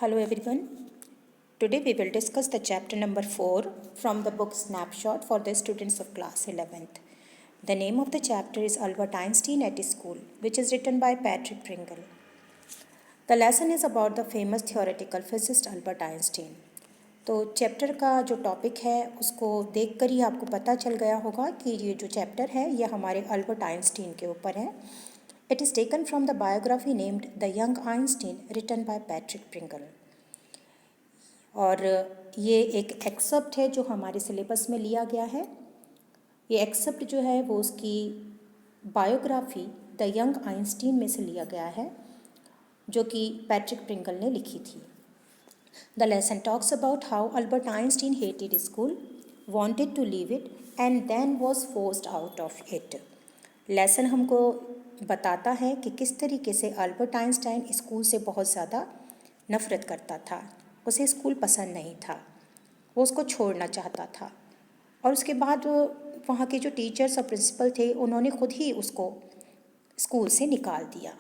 Hello everyone. Today we will discuss the chapter number 4 from the book Snapshot for the students of class 11th. The name of the chapter is Albert Einstein at School, which is written by Patrick Pringle. The lesson is about the famous theoretical physicist Albert Einstein. तो chapter का जो topic है उसको देखकर ही आपको पता चल गया होगा कि ये जो चैप्टर है ये हमारे अल्बर्ट आइंस्टीन के ऊपर है. It is taken from the biography named The Young Einstein written by Patrick Pringle. और ये एक एक्सेप्ट है जो हमारे सिलेबस में लिया गया है. ये एक्सेप्ट जो है वो उसकी बायोग्राफी द यंग आइंस्टीन में से लिया गया है जो कि पैट्रिक प्रिंगल ने लिखी थी. The lesson talks about how Albert Einstein hated school, wanted to leave it and then was forced out of it. Lesson हमको बताता है कि किस तरीके से अल्बर्ट आइंस्टाइन स्कूल से बहुत ज़्यादा नफ़रत करता था. उसे स्कूल पसंद नहीं था, वो उसको छोड़ना चाहता था और उसके बाद वहाँ के जो टीचर्स और प्रिंसिपल थे उन्होंने खुद ही उसको स्कूल से निकाल दिया.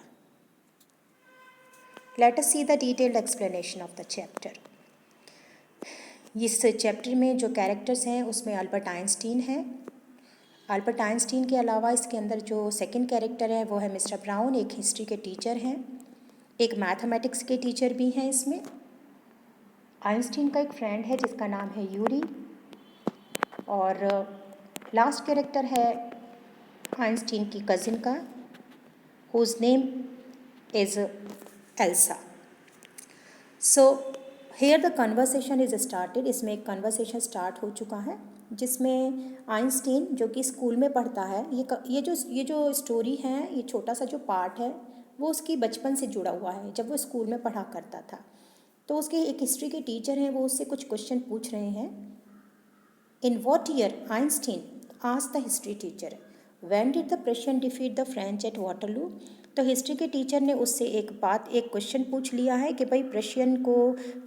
Let us see the detailed explanation of the chapter. इस चैप्टर में जो कैरेक्टर्स हैं उसमें अल्बर्ट आइंस्टीन है. अल्बर्ट आइंस्टीन के अलावा इसके अंदर जो सेकंड कैरेक्टर है वो है मिस्टर ब्राउन, एक हिस्ट्री के टीचर हैं, एक मैथमेटिक्स के टीचर भी हैं इसमें. आइंस्टीन का एक फ्रेंड है जिसका नाम है यूरी और लास्ट कैरेक्टर है आइंस्टीन की कज़िन का whose name is Elsa. So here the conversation is started. इसमें एक कन्वर्सेशन स्टार्ट हो चुका है जिसमें आइंस्टीन जो कि स्कूल में पढ़ता है, ये जो स्टोरी है, ये छोटा सा जो पार्ट है वो उसकी बचपन से जुड़ा हुआ है. जब वो स्कूल में पढ़ा करता था तो उसके एक हिस्ट्री के टीचर हैं, वो उससे कुछ क्वेश्चन पूछ रहे हैं. In what year Einstein asked the history teacher when did the Prussian defeat the French eight Waterloo. तो हिस्ट्री के टीचर ने उससे एक क्वेश्चन पूछ लिया है कि भाई प्रशियन को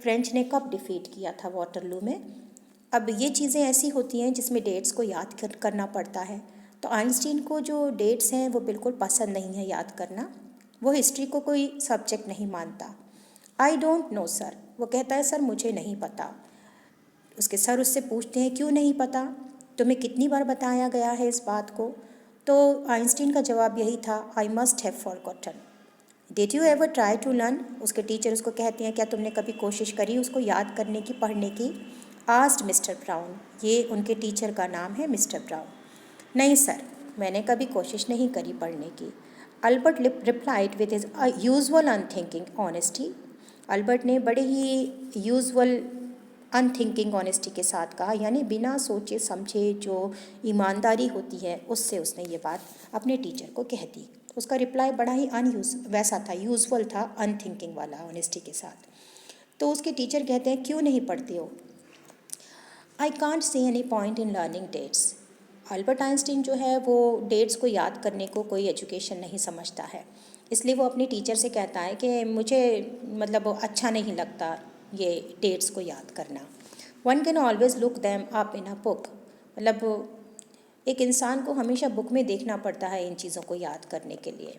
फ्रेंच ने कब डिफीट किया था वाटरलू में. अब ये चीज़ें ऐसी होती हैं जिसमें डेट्स को याद करना पड़ता है. तो आइंस्टीन को जो डेट्स हैं वो बिल्कुल पसंद नहीं है याद करना. वो हिस्ट्री को कोई सब्जेक्ट नहीं मानता. आई डोंट नो सर, वो कहता है सर मुझे नहीं पता. उसके सर उससे पूछते हैं क्यों नहीं पता, तुम्हें कितनी बार बताया गया है इस बात को. तो आइंस्टीन का जवाब यही था, I must have forgotten. Did you ever try to learn. उसके टीचर उसको कहते हैं क्या तुमने कभी कोशिश करी उसको याद करने की, पढ़ने की. Asked mister brown. ये उनके टीचर का नाम है मिस्टर ब्राउन. नहीं सर, मैंने कभी कोशिश नहीं करी पढ़ने की. Albert replied with his usual unthinking honesty. Albert ने बड़े ही यूजुअल अनथिंकिंग ऑनेस्टी के साथ कहा, यानी बिना सोचे समझे जो ईमानदारी होती है उससे उसने ये बात अपने टीचर को कह दी. उसका रिप्लाई बड़ा ही वैसा था, यूजुअल था, अनथिंकिंग वाला ऑनेस्टी के साथ. तो उसके टीचर कहते हैं क्यों नहीं पढ़ते हो. I can't see any point in learning dates. Albert Einstein जो है वो डेट्स को याद करने को कोई एजुकेशन नहीं समझता है, इसलिए वो अपने टीचर से कहता है कि मुझे मतलब अच्छा नहीं लगता ये डेट्स को याद करना. One can always look them up in a book. मतलब एक इंसान को हमेशा बुक में देखना पड़ता है इन चीज़ों को याद करने के लिए.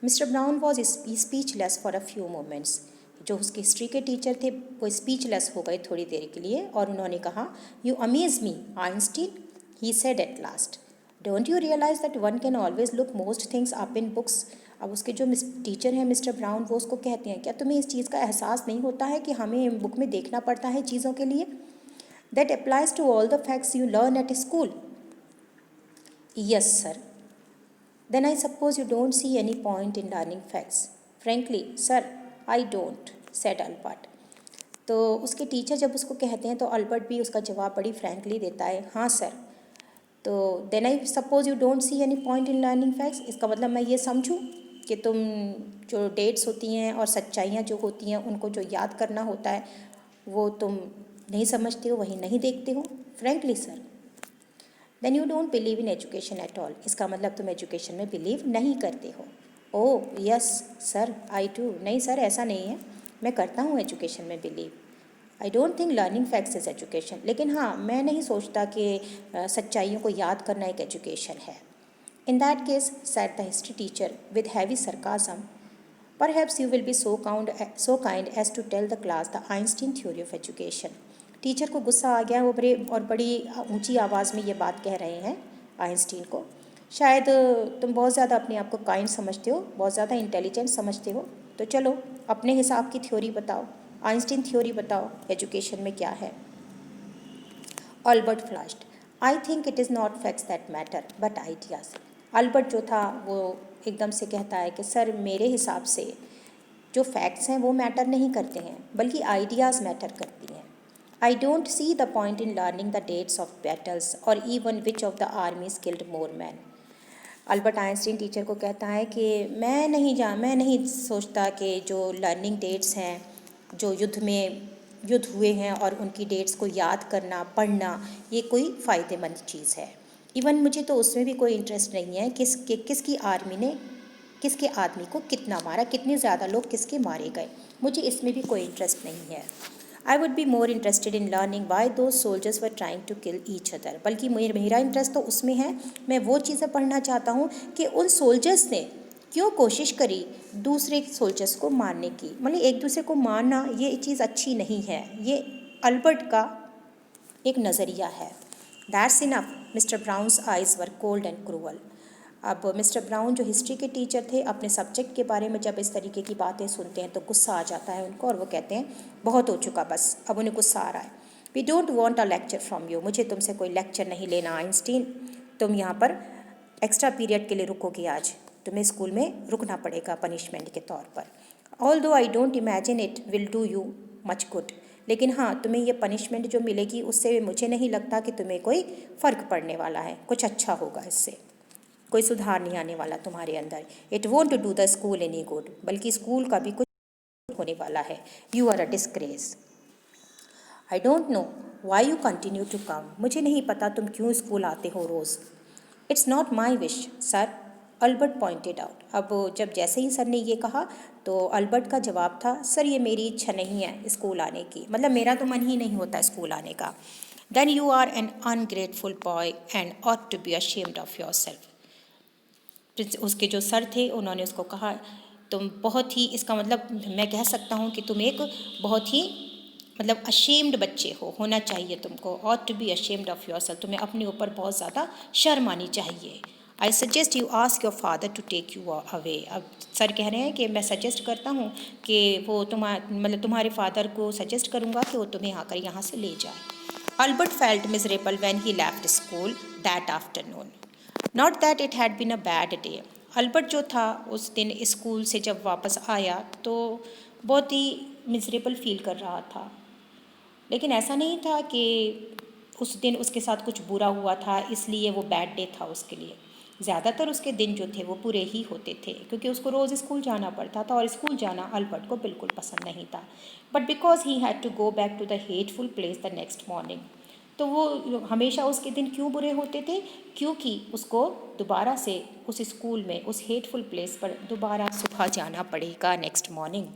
Mister brown was speechless for a few moments. जो उसके हिस्ट्री के टीचर थे वो स्पीचलेस हो गए थोड़ी देर के लिए और उन्होंने कहा, you amaze me Einstein, he said at last. Don't you realize that one can always look most things up in books. अब उसके जो टीचर हैं मिस्टर ब्राउन वो उसको कहते हैं क्या तुम्हें इस चीज़ का एहसास नहीं होता है कि हमें बुक में देखना पड़ता है चीज़ों के लिए. That applies to all the facts you learn at school. Yes sir. Then I suppose you don't see any point in learning facts. Frankly sir, I don't, said Albert. तो उसके टीचर जब उसको कहते हैं तो अल्बर्ट भी उसका जवाब बड़ी फ्रैंकली देता है, हाँ सर. तो then I suppose you don't see any point in learning facts. इसका मतलब मैं ये समझूँ कि तुम जो डेट्स होती हैं और सच्चाइयाँ जो होती हैं उनको जो याद करना होता है वो तुम नहीं समझते हो, वही नहीं देखते हो. Frankly sir. Then you don't believe in education at all. इसका मतलब तुम एजुकेशन में बिलीव नहीं करते हो. Oh yes sir I do. नहीं सर ऐसा नहीं है, मैं करता हूँ एजुकेशन में believe. I don't think learning facts is education. लेकिन हाँ, मैं नहीं सोचता कि सच्चाइयों को याद करना एक एजुकेशन है. In that case, said the history teacher with heavy sarcasm, Perhaps you will be so kind as to tell the class the Einstein theory of education. Teacher को गुस्सा आ गया, वो बड़ी ऊंची आवाज़ में ये बात कह रहे हैं आइंस्टीन को। शायद तुम बहुत ज़्यादा अपने आप को काइंड समझते हो, बहुत ज़्यादा इंटेलिजेंट समझते हो, तो चलो अपने हिसाब की थ्योरी बताओ, आइंस्टीन थ्योरी बताओ एजुकेशन में क्या है। Albert flushed, I think it is not facts that matter but ideas. Albert जो था वो एकदम से कहता है कि सर मेरे हिसाब से जो फैक्ट्स हैं वो मैटर नहीं करते हैं, बल्कि आइडियाज़ मैटर करती हैं। I don't see the point in learning the dates of battles और even which of the armies killed more men. Albert Einstein teacher को कहता है कि मैं नहीं सोचता कि जो लर्निंग डेट्स हैं, जो युद्ध हुए हैं और उनकी डेट्स को याद करना, पढ़ना, ये कोई फ़ायदेमंद चीज़ है। इवन मुझे तो उसमें भी कोई इंटरेस्ट नहीं है किसकी आर्मी ने किसके आदमी को कितना मारा, कितने ज़्यादा लोग किसके मारे गए, मुझे इसमें भी कोई इंटरेस्ट नहीं है। I would be more interested in learning why two soldiers were trying to kill each other. बल्कि मेरा इंटरेस्ट तो उसमें है, मैं वो चीज़ें पढ़ना चाहता हूँ कि उन सोल्जर्स ने क्यों कोशिश करी दूसरे सोल्जर्स को मारने की। मतलब एक दूसरे को मारना ये चीज़ अच्छी नहीं है, ये अल्बर्ट का एक नज़रिया है। That's enough. Mister Brown's eyes were cold and cruel. अब मिस्टर ब्राउन जो हिस्ट्री के टीचर थे, अपने सब्जेक्ट के बारे में जब इस तरीके की बातें सुनते हैं तो गुस्सा आ जाता है उनको, और वो कहते हैं बहुत हो चुका, बस अब उन्हें गुस्सा आ रहा है। We don't want a lecture from you. मुझे तुमसे कोई लेक्चर नहीं लेना आइंस्टीन। तुम यहाँ पर एक्स्ट्रा पीरियड के लिए रुकोगे, आज तुम्हें स्कूल में रुकना पड़ेगा पनिशमेंट के तौर पर। ऑल दो I don't imagine it will do you much good. लेकिन हाँ, तुम्हें ये पनिशमेंट जो मिलेगी उससे मुझे नहीं लगता कि तुम्हें कोई फ़र्क पड़ने वाला है, कुछ अच्छा होगा इससे, कोई सुधार नहीं आने वाला तुम्हारे अंदर। It won't do the school any good. बल्कि स्कूल का भी कुछ होने वाला है। You are a disgrace. I don't know why you continue to come. मुझे नहीं पता तुम क्यों स्कूल आते हो रोज़। It's not my wish sir, Albert pointed out. अब जब जैसे ही सर ने ये कहा तो अल्बर्ट का जवाब था, सर ये मेरी इच्छा नहीं है स्कूल आने की, मतलब मेरा तो मन ही नहीं होता स्कूल आने का। Then you are an ungrateful boy and ought to be ashamed of yourself. उसके जो सर थे उन्होंने उसको कहा, तुम बहुत ही, इसका मतलब मैं कह सकता हूँ कि तुम एक बहुत ही मतलब अशेम्ड बच्चे हो, होना चाहिए तुमको, ought to be ashamed of yourself, तुम्हें अपने ऊपर बहुत ज़्यादा शर्म आनी चाहिए। I suggest you ask your father to take you away. अब सर कह रहे हैं कि मैं सजेस्ट करता हूँ कि वो तुम्हारे फादर को सजेस्ट करूँगा कि वो तुम्हें आकर यहाँ से ले जाए। Albert felt miserable when he left school that afternoon. Not that it had been a bad day. Albert जो था उस दिन स्कूल से जब वापस आया तो बहुत ही मिजरेबल फील कर रहा था, लेकिन ऐसा नहीं था कि उस दिन उसके साथ कुछ बुरा हुआ था इसलिए वो बैड डे था उसके लिए। ज़्यादातर उसके दिन जो थे वो पूरे ही होते थे, क्योंकि उसको रोज़ स्कूल जाना पड़ता था और स्कूल जाना अल्बर्ट को बिल्कुल पसंद नहीं था। But because he had to go back to the hateful place the next morning, तो वो हमेशा उसके दिन क्यों बुरे होते थे, क्योंकि उसको दोबारा से उस स्कूल में उस हेटफुल प्लेस पर दोबारा सुबह जाना पड़ेगा next morning.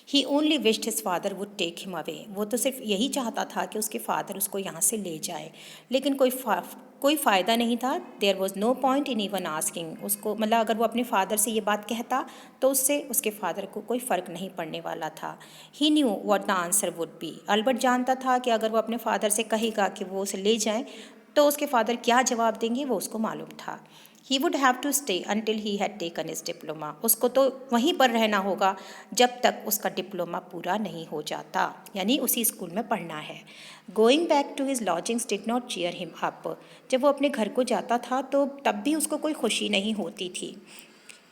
He only wished his father would take him away. वो तो सिर्फ यही चाहता था कि उसके फादर उसको यहाँ से ले जाए, लेकिन कोई फ़ायदा नहीं था। There was no point in even asking. उसको मतलब अगर वो अपने फादर से ये बात कहता तो उससे उसके फादर को कोई फ़र्क नहीं पड़ने वाला था। He knew what the answer would be. Albert जानता था कि अगर वो अपने फादर से कहेगा कि वो उसे ले जाएं तो उसके फादर क्या जवाब देंगे वो उसको मालूम था। He would have to stay until he had taken his diploma. उसको तो वहीं पर रहना होगा जब तक उसका डिप्लोमा पूरा नहीं हो जाता, यानी उसी स्कूल में पढ़ना है। Going back to his lodgings did not cheer him up. जब वो अपने घर को जाता था तो तब भी उसको कोई खुशी नहीं होती थी।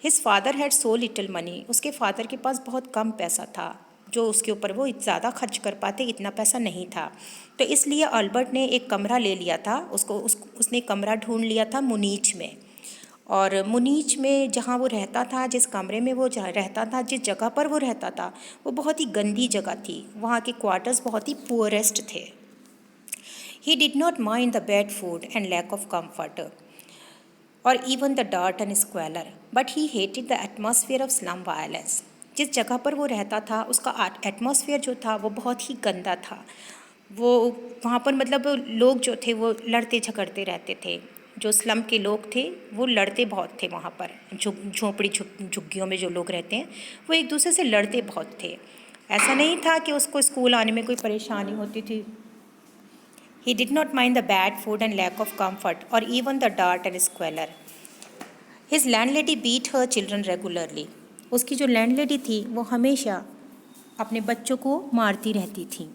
His father had so little money. उसके फादर के पास बहुत कम पैसा था, जो उसके ऊपर वो ज़्यादा खर्च कर पाते इतना पैसा नहीं था। तो इसलिए अल्बर्ट ने एक कमरा ले लिया था, उसने कमरा ढूंढ लिया था मुनीच में। और मुनीच में जहाँ वो रहता था, जिस कमरे में वो रहता था, जिस जगह पर वो रहता था, वो बहुत ही गंदी जगह थी। वहाँ के क्वार्टर्स बहुत ही पुअरेस्ट थे। He did not mind the bad food and lack of comfort और even the dirt and squalor, but he hated the atmosphere of slum violence. जिस जगह पर वो रहता था उसका एटमॉस्फेयर जो था वो बहुत ही गंदा था। वो वहाँ पर मतलब लोग जो थे वो लड़ते झगड़ते रहते थे, जो स्लम के लोग थे वो लड़ते बहुत थे वहाँ पर, झोपड़ी झुग्गियों में जो लोग रहते हैं वो एक दूसरे से लड़ते बहुत थे। ऐसा नहीं था कि उसको स्कूल आने में कोई परेशानी होती थी। He did not mind the bad food and lack of comfort or even the dirt and squalor. His landlady beat her children regularly. उसकी जो लैंडलेडी थी वो हमेशा अपने बच्चों को मारती रहती थी।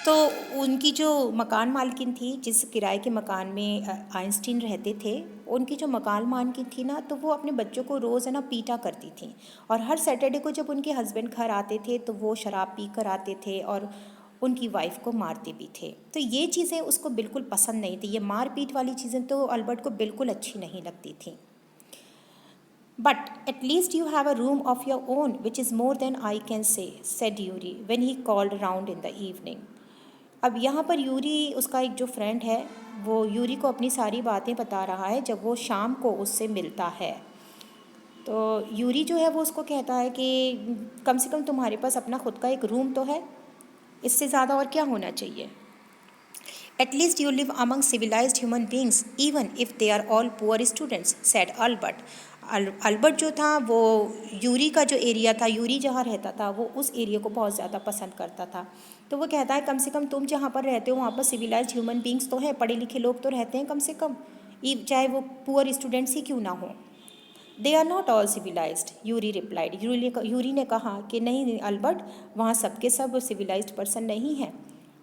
तो उनकी जो मकान मालकिन थी, जिस किराए के मकान में आइंस्टीन रहते थे, उनकी जो मकान मालकिन थी ना, तो वो अपने बच्चों को रोज़ है ना पीटा करती थी। और हर सैटरडे को जब उनके हस्बैंड घर आते थे तो वो शराब पी कर आते थे और उनकी वाइफ को मारते भी थे। तो ये चीज़ें उसको बिल्कुल पसंद नहीं थी। ये मार पीट वाली चीज़ें तो अल्बर्ट को बिल्कुल अच्छी नहीं लगती थी। But at least you have a room of your own which is more than I can say, said Yuri when he called around in the evening. अब यहाँ पर यूरी, उसका एक जो फ्रेंड है, वो यूरी को अपनी सारी बातें बता रहा है जब वो शाम को उससे मिलता है। तो यूरी जो है वो उसको कहता है कि कम से कम तुम्हारे पास अपना खुद का एक रूम तो है, इससे ज़्यादा और क्या होना चाहिए। At least you live among civilized human beings, even if they are all poor students, said Albert. Albert जो था वो यूरी का जो एरिया था, यूरी जहाँ रहता था वो उस एरिया को बहुत ज़्यादा पसंद करता था। तो वो कहता है कम से कम तुम जहाँ पर रहते हो वहाँ पर सिविलाइज्ड ह्यूमन बींग्स तो हैं, पढ़े लिखे लोग तो रहते हैं कम से कम, चाहे वो पुअर स्टूडेंट्स ही क्यों ना हो। They are not all civilized, Yuri replied. Yuri ने कहा कि नहीं अल्बर्ट, वहाँ सबके सब सिविलाइज्ड पर्सन नहीं हैं।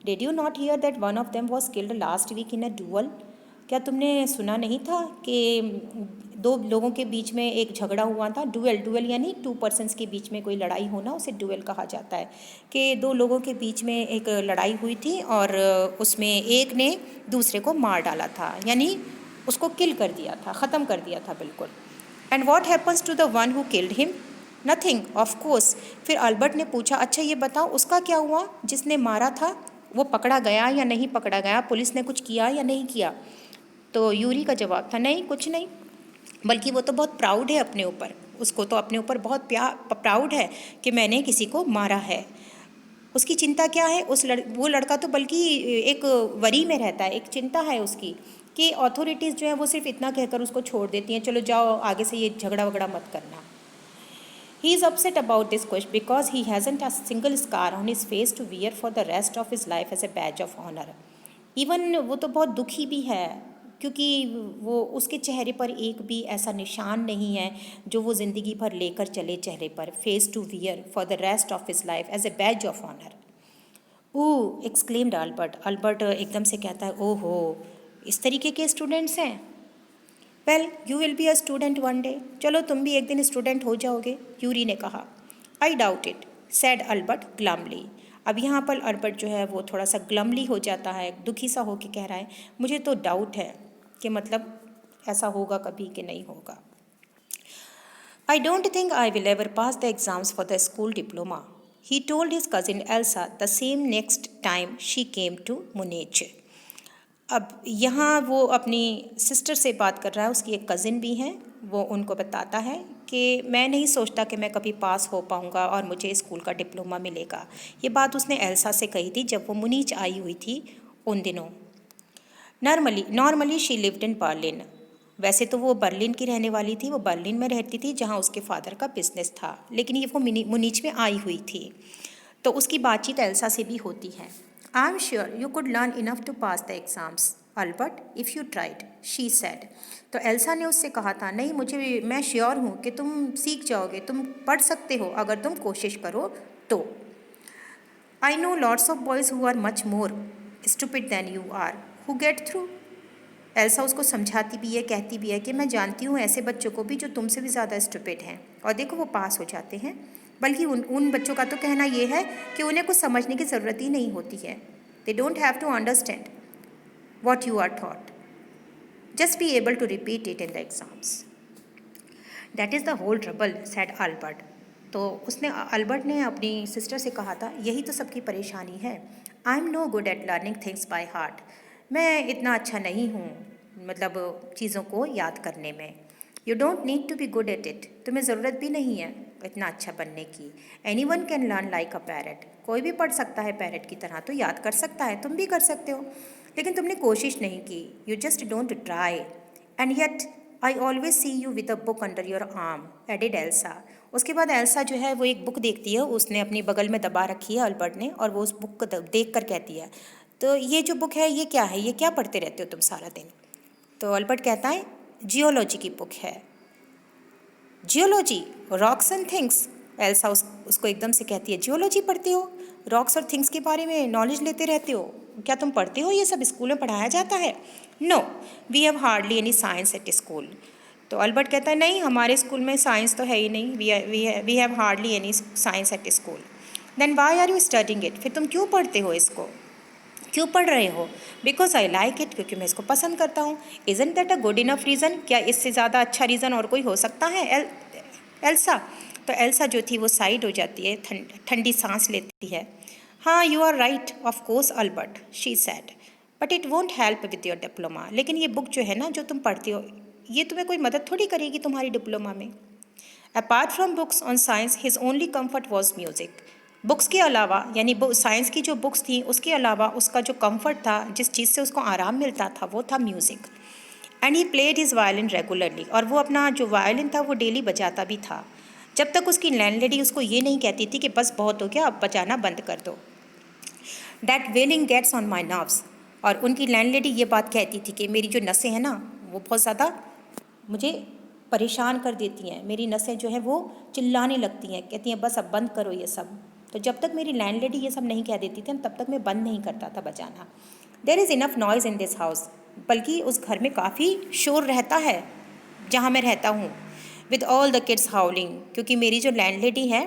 Did you not hear that one of them was killed last week in a duel. क्या तुमने सुना नहीं था कि दो लोगों के बीच में एक झगड़ा हुआ था। डुअल यानी टू पर्सन्स के बीच में कोई लड़ाई होना, उसे डुअल कहा जाता है। कि दो लोगों के बीच में एक लड़ाई हुई थी और उसमें एक ने दूसरे को मार डाला था, यानी उसको किल कर दिया था, ख़त्म कर दिया था बिल्कुल। And what happens to the one who killed him. Nothing of course. फिर अल्बर्ट ने पूछा अच्छा ये बताओ उसका क्या हुआ, जिसने मारा था वो पकड़ा गया या नहीं पकड़ा गया, पुलिस ने कुछ किया या नहीं किया। तो यूरी का जवाब था नहीं, कुछ नहीं, बल्कि वो तो बहुत प्राउड है अपने ऊपर, उसको तो अपने ऊपर बहुत प्राउड है कि मैंने किसी को मारा है। उसकी चिंता क्या है, वो लड़का तो बल्कि एक वरी में रहता है, एक चिंता है उसकी कि अथॉरिटीज़ जो है वो सिर्फ इतना कहकर उसको छोड़ देती हैं, चलो जाओ आगे से ये झगड़ा वगड़ा मत करना। He is upset about this question because he hasn't a single scar on his face to wear for the rest of his life as a badge of honor. Even वो तो बहुत दुखी भी है क्योंकि वो उसके चेहरे पर एक भी ऐसा निशान नहीं है जो वो ज़िंदगी भर लेकर चले चेहरे पर, face to wear for the rest of his life as a badge of honour. Oh exclaimed Albert. Albert एकदम से कहता है ओहो, इस तरीके के स्टूडेंट्स हैं। Well you will be a student one day, चलो तुम भी एक दिन स्टूडेंट हो जाओगे, यूरी ने कहा। I doubt it, said Albert glumly. अब यहाँ पर अल्बर्ट जो है वो थोड़ा सा ग्लमली हो जाता है, दुखी सा होकर कह रहा है मुझे तो डाउट है कि मतलब ऐसा होगा कभी कि नहीं होगा। I don't think I will ever pass the exams for the school diploma, he told his cousin Elsa the same next time she came to Munich. अब यहाँ वो अपनी सिस्टर से बात कर रहा है, उसकी एक कज़िन भी हैं, वो उनको बताता है कि मैं नहीं सोचता कि मैं कभी पास हो पाऊँगा और मुझे स्कूल का डिप्लोमा मिलेगा। ये बात उसने एल्सा से कही थी जब वो मुनीच आई हुई थी उन दिनों। Normally she lived in Berlin. वैसे तो वो बर्लिन की रहने वाली थी, वो बर्लिन में रहती थी जहाँ उसके फादर का बिजनेस था, लेकिन ये वो मुनीच में आई हुई थी। तो उसकी बातचीत एल्सा से भी होती है। I am sure you could learn enough to pass the exams Albert if you tried, she said. तो एल्सा ने उससे कहा था नहीं मैं श्योर हूँ कि तुम सीख जाओगे, तुम पढ़ सकते हो अगर तुम कोशिश करो तो। I know lots of boys who are much more stupid than you are who get through. Elsa उसको समझाती भी है, कहती भी है कि मैं जानती हूँ ऐसे बच्चों को भी जो तुमसे भी ज़्यादा स्टूपिड हैं और देखो वो पास हो जाते हैं। बल्कि उन बच्चों का तो कहना ये है कि उन्हें कुछ समझने की ज़रूरत ही नहीं होती है। They don't have to understand what you are thought, just be able to repeat it in the exams. That is the whole trouble, said Albert. तो अल्बर्ट ने अपनी सिस्टर से कहा था यही तो सबकी परेशानी है। I am no good at learning things by heart, मैं इतना अच्छा नहीं हूँ मतलब चीज़ों को याद करने में। You don't need to be good at it, तुम्हें ज़रूरत भी नहीं है इतना अच्छा बनने की। Anyone can learn like a parrot, कोई भी पढ़ सकता है पैरट की तरह, तो याद कर सकता है, तुम भी कर सकते हो। लेकिन तुमने कोशिश नहीं की, you just don't try, and yet I always see you with a book under your arm, added Elsa. उसके बाद एल्सा जो है वो एक बुक देखती है, उसने अपनी बगल में दबा रखी है अल्बर्ट ने, और वो उस बुक को देख कर कहती है, तो ये जो बुक है ये क्या है, ये क्या पढ़ते रहते हो तुम सारा दिन? तो अल्बर्ट कहता है जियोलॉजी की बुक है। Geology, rocks and things? Elsa उसको एकदम से कहती है, जियोलॉजी पढ़ते हो, रॉक्स और थिंग्स के बारे में नॉलेज लेते रहते हो, क्या तुम पढ़ते हो, ये सब स्कूल में पढ़ाया जाता है? No, we have hardly any science at school. तो अल्बर्ट कहता है नहीं, हमारे स्कूल में साइंस तो है ही नहीं, we have hardly any science at school. Then why are you studying it? फिर तुम क्यों पढ़ते हो इसको, क्यों पढ़ रहे हो? बिकॉज आई लाइक इट, क्योंकि मैं इसको पसंद करता हूँ। Isn't that a good enough reason? क्या इससे ज़्यादा अच्छा रीज़न और कोई हो सकता है? एल्सा। तो एल्सा जो थी वो साइड हो जाती है, ठंडी सांस लेती है। हाँ, you are right, of course Albert, she said, but it won't help with your diploma. लेकिन ये बुक जो है ना, जो तुम पढ़ती हो, ये तुम्हें कोई मदद थोड़ी करेगी तुम्हारी डिप्लोमा में। Apart from books on science, his only comfort was music. Books के अलावा, यानी साइंस की जो बुक्स थी उसके अलावा उसका जो कंफर्ट था, जिस चीज़ से उसको आराम मिलता था, वो था music. And he played his violin regularly, और वो अपना जो वायलिन था वो डेली बजाता भी था, जब तक उसकी लैंडलेडी उसको ये नहीं कहती थी कि बस बहुत हो गया, अब बजाना बंद कर दो। That wailing gets on my nerves. और उनकी लैंडलेडी ये बात कहती थी कि मेरी जो नसें हैं ना, वो बहुत ज़्यादा मुझे परेशान कर देती हैं, मेरी नसें जो हैं वो चिल्लाने लगती हैं, कहती हैं बस अब बंद करो ये सब। तो जब तक मेरी लैंडलेडी ये सब नहीं कह देती थी, तब तक मैं बंद नहीं करता था बजाना। There is enough noise in this house, बल्कि उस घर में काफ़ी शोर रहता है जहाँ मैं रहता हूँ। विद ऑल द किड्स हाउलिंग, क्योंकि मेरी जो लैंडलेडी है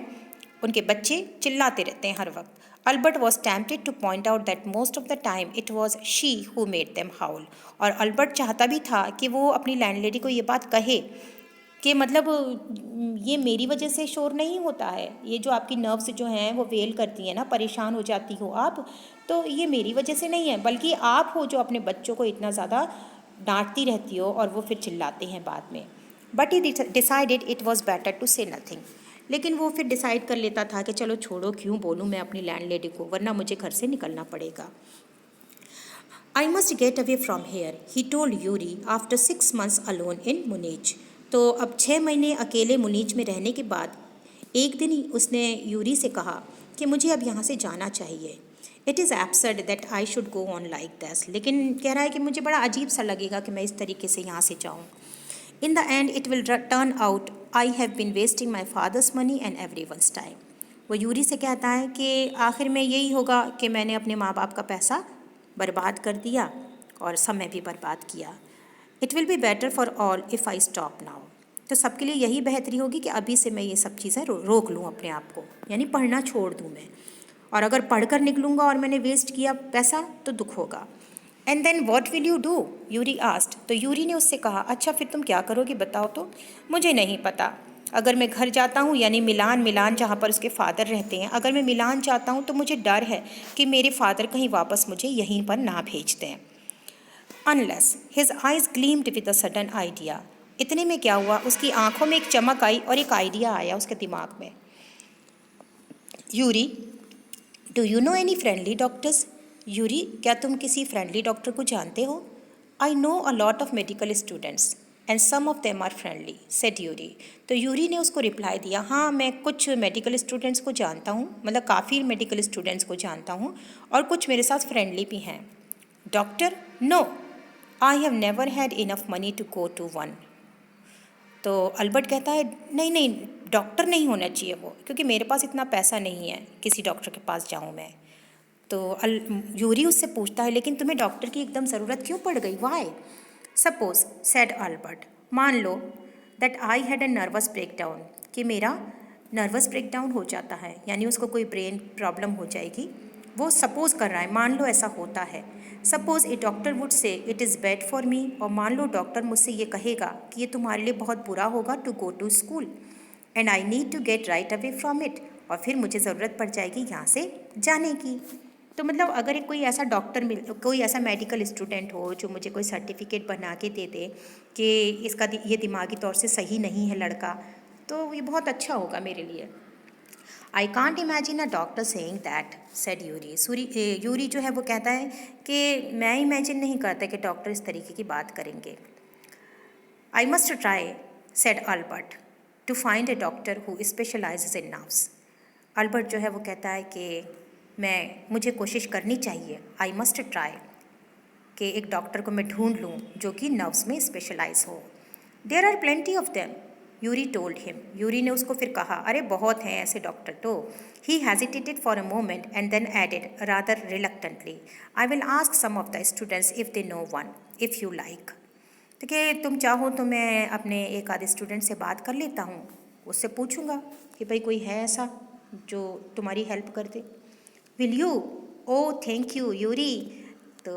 उनके बच्चे चिल्लाते रहते हैं हर वक्त। Albert was tempted to point out that most of the time it was she who made them howl. और अल्बर्ट चाहता भी था कि वो अपनी लैंडलेडी को ये बात कहे कि मतलब ये मेरी वजह से शोर नहीं होता है, ये जो आपकी नर्व्स जो हैं वो वेल करती हैं ना, परेशान हो जाती हो आप, तो ये मेरी वजह से नहीं है, बल्कि आप हो जो अपने बच्चों को इतना ज़्यादा डांटती रहती हो और वो फिर चिल्लाते हैं बाद में। But he decided it was better to say nothing. लेकिन वो फिर डिसाइड कर लेता था कि चलो छोड़ो, क्यों बोलूँ मैं अपनी लैंडलेडी को, वरना मुझे घर से निकलना पड़ेगा। I must get away from here, he told Yuri after 6 months alone in Munich. तो अब 6 महीने अकेले मुनीच में रहने के बाद एक दिन ही उसने यूरी से कहा कि मुझे अब यहाँ से जाना चाहिए। It is absurd that I should go on like this. लेकिन कह रहा है कि मुझे बड़ा अजीब सा लगेगा कि मैं इस तरीके से यहाँ से जाऊँ। In the end it will turn out I have been wasting my father's money and everyone's time. वो यूरी से कहता है कि आखिर में यही होगा कि मैंने अपने माँ बाप का पैसा बर्बाद कर दिया और समय भी बर्बाद किया। It will be better for all if I stop now. तो सबके लिए यही बेहतरी होगी कि अभी से मैं ये सब चीज़ें रोक लूँ अपने आप को, यानी पढ़ना छोड़ दूँ मैं। और अगर पढ़कर निकलूँगा और मैंने वेस्ट किया पैसा तो दुख होगा। And then what will you do, Yuri asked. तो यूरी ने उससे कहा, अच्छा फिर तुम क्या करोगे बताओ तो? मुझे नहीं पता। अगर मैं घर जाता हूँ, यानी मिलान जहाँ पर उसके फादर रहते हैं, अगर मैं मिलान जाता हूँ तो मुझे डर है कि मेरे फादर कहीं वापस मुझे यहीं पर ना भेज दें। Unless his eyes gleamed with a sudden idea. इतने में क्या हुआ, उसकी आंखों में एक चमक आई और एक आइडिया आया उसके दिमाग में। Yuri, do you know any friendly doctors? Yuri, क्या तुम किसी फ्रेंडली डॉक्टर को जानते हो? I know a lot of medical students and some of them are friendly, said Yuri. तो यूरी ने उसको रिप्लाई दिया, हाँ मैं कुछ मेडिकल स्टूडेंट्स को जानता हूँ, मतलब काफ़ी मेडिकल स्टूडेंट्स को जानता हूँ, और कुछ मेरे साथ फ्रेंडली भी हैं। Doctor? No, I have never had enough money to go to one. तो अल्बर्ट कहता है नहीं नहीं, डॉक्टर नहीं होना चाहिए वो, क्योंकि मेरे पास इतना पैसा नहीं है किसी डॉक्टर के पास जाऊँ मैं। तो यूरी उससे पूछता है, लेकिन तुम्हें डॉक्टर की एकदम ज़रूरत क्यों पड़ गई, वाई? सपोज, सेड अल्बर्ट, मान लो that I had a nervous breakdown, कि मेरा नर्वस ब्रेकडाउन हो जाता है, यानी उसको कोई ब्रेन प्रॉब्लम हो जाएगी। वो सपोज कर रहा है, मान लो ऐसा होता है। Suppose A doctor would say it is bad for me, और मान लो डॉक्टर मुझसे ये कहेगा कि ये तुम्हारे लिए बहुत बुरा होगा to go to school, and I need to get right away from it, और फिर मुझे ज़रूरत पड़ जाएगी यहाँ से जाने की। तो मतलब अगर एक कोई ऐसा डॉक्टर कोई ऐसा मेडिकल स्टूडेंट हो जो मुझे कोई सर्टिफिकेट बना के दे दे कि इसका ये दिमागी तौर से सही नहीं है लड़का, तो ये बहुत अच्छा होगा मेरे लिए। I can't imagine a doctor saying that, said Yuri. Yuri जो है वो कहता है कि मैं इमेजिन नहीं करता कि डॉक्टर इस तरीके की बात करेंगे। I must try, said Albert, to find a doctor who specialises in nerves. Albert जो है वो कहता है कि मुझे कोशिश करनी चाहिए, आई मस्ट ट्राई, कि एक डॉक्टर को मैं ढूंढ लूँ जो कि नर्व्स में स्पेशलाइज हो। There are plenty of them, Yuri told him. Yuri ने उसको फिर कहा, अरे बहुत हैं ऐसे डॉक्टर तो। He hesitated for a moment and then added rather reluctantly, I will ask some of the students if they know one, if you like. तो कि तुम चाहो तो मैं अपने एक आधे स्टूडेंट से बात कर लेता हूँ, उससे पूछूंगा कि भाई कोई है ऐसा जो तुम्हारी हेल्प कर दे। Will you? Oh thank you Yuri. तो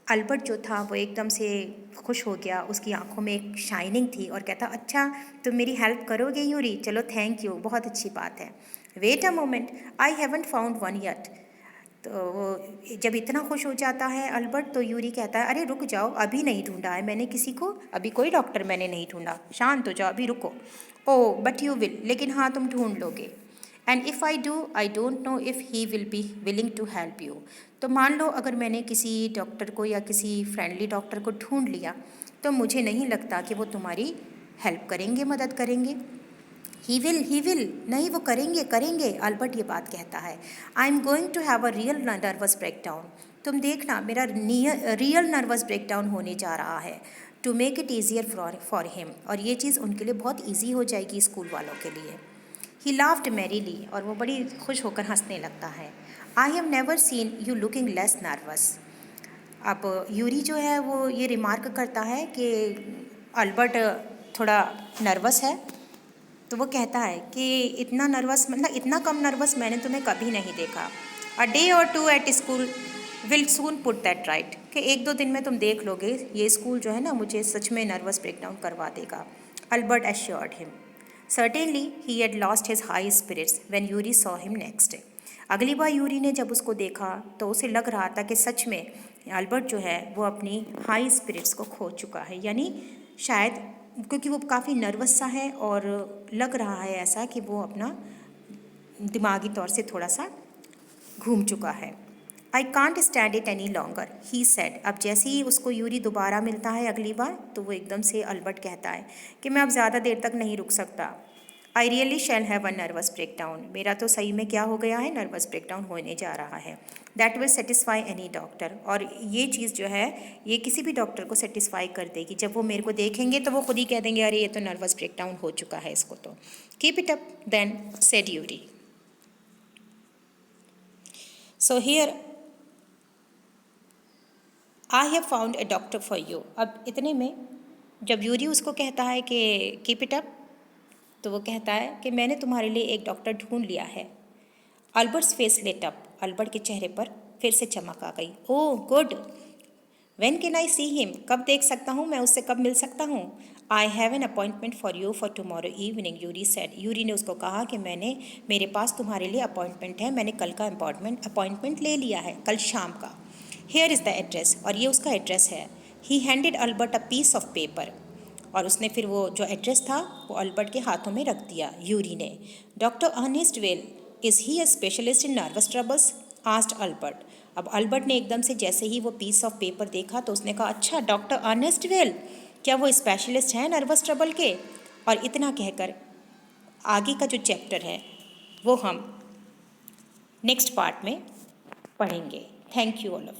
अल्बर्ट जो था वो एकदम से खुश हो गया, उसकी आंखों में एक शाइनिंग थी और कहता, अच्छा तुम मेरी हेल्प करोगे यूरी, चलो थैंक यू, बहुत अच्छी बात है। Wait a moment, I haven't found one yet. तो वो जब इतना खुश हो जाता है अल्बर्ट, तो यूरी कहता है, अरे रुक जाओ, अभी नहीं ढूंढा है मैंने किसी को, अभी कोई डॉक्टर मैंने नहीं ढूंढा, शांत हो जाओ, अभी रुको। ओ बट यू विल, लेकिन हाँ तुम ढूंढ लोगे। And if I do, I don't know if he will be willing to help you. तो मान लो अगर मैंने किसी डॉक्टर को या किसी फ्रेंडली डॉक्टर को ढूंढ लिया, तो मुझे नहीं लगता कि वो तुम्हारी हेल्प करेंगे, मदद करेंगे। ही विल, नहीं वो करेंगे करेंगे, अल्बर्ट ये बात कहता है। I am going to have a real nervous breakdown, तुम देखना मेरा रियल नर्वस ब्रेकडाउन होने जा रहा है, to make it easier for him, और ये चीज़ उनके लिए बहुत ईजी हो जाएगी स्कूल वालों के लिए। ही लाफ्ड मैरीली, और वो बड़ी खुश होकर हंसने लगता है। आई have never seen you looking less nervous. अब यूरी जो है वो ये रिमार्क करता है कि अल्बर्ट थोड़ा नर्वस है, तो वो कहता है कि इतना नर्वस, मतलब इतना कम नर्वस मैंने तुम्हें कभी नहीं देखा। A day or two at school will soon put that right, कि एक दो दिन में तुम देख लोगे ये स्कूल जो है ना मुझे सच में नर्वस ब्रेकडाउन करवा देगा। Albert assured him. Certainly he had lost his high spirits when Yuri saw him next day. अगली बार यूरी ने जब उसको देखा तो उसे लग रहा था कि सच में अल्बर्ट जो है वो अपनी हाई स्पिरिट्स को खो चुका है, यानी शायद क्योंकि वो काफ़ी नर्वस सा है और लग रहा है ऐसा कि वो अपना दिमागी तौर से थोड़ा सा घूम चुका है। I can't stand it any longer, he said. अब जैसे ही उसको यूरी दोबारा मिलता है अगली बार, तो वो एकदम से अल्बर्ट कहता है कि मैं अब ज़्यादा देर तक नहीं रुक सकता। I really shall have a nervous breakdown, मेरा तो सही में क्या हो गया है, नर्वस ब्रेकडाउन होने जा रहा है। That will satisfy any doctor, और ये चीज़ जो है ये किसी भी डॉक्टर को सेटिस्फाई कर देगी। जब वो मेरे को देखेंगे तो वो खुद ही कह देंगे, अरे ये तो नर्वस ब्रेकडाउन हो चुका है इसको तो। Keep it up then, said Yuri. So here I have found a doctor for you. अब इतने में जब यूरी उसको कहता है कि कीप इट अप, तो वो कहता है कि मैंने तुम्हारे लिए एक डॉक्टर ढूंढ लिया है। Albert's face lit up, Albert के चेहरे पर फिर से चमक आ गई। Oh good, when can I see him, कब देख सकता हूँ मैं उससे, कब मिल सकता हूँ। I have an appointment for you for tomorrow evening, Yuri said. Yuri ने उसको कहा कि मेरे पास तुम्हारे लिए अपॉइंटमेंट है, मैंने कल का अपॉइंटमेंट ले लिया है, कल शाम का। हेयर इज़ द एड्रेस, और ये उसका एड्रेस है। He handed Albert a piece of paper, और उसने फिर वो जो एड्रेस था वो अल्बर्ट के हाथों में रख दिया यूरी ने। Doctor Ernest Well, is he a specialist in nervous troubles, asked Albert. अब अल्बर्ट ने एकदम से जैसे ही वो पीस ऑफ पेपर देखा तो उसने कहा, अच्छा डॉक्टर अर्नेस्ट वेल, क्या वो स्पेशलिस्ट हैं नर्वस ट्रबल के। और इतना कहकर आगे का जो चैप्टर है वो हम नेक्स्ट पार्ट में पढ़ेंगे। Thank you all of.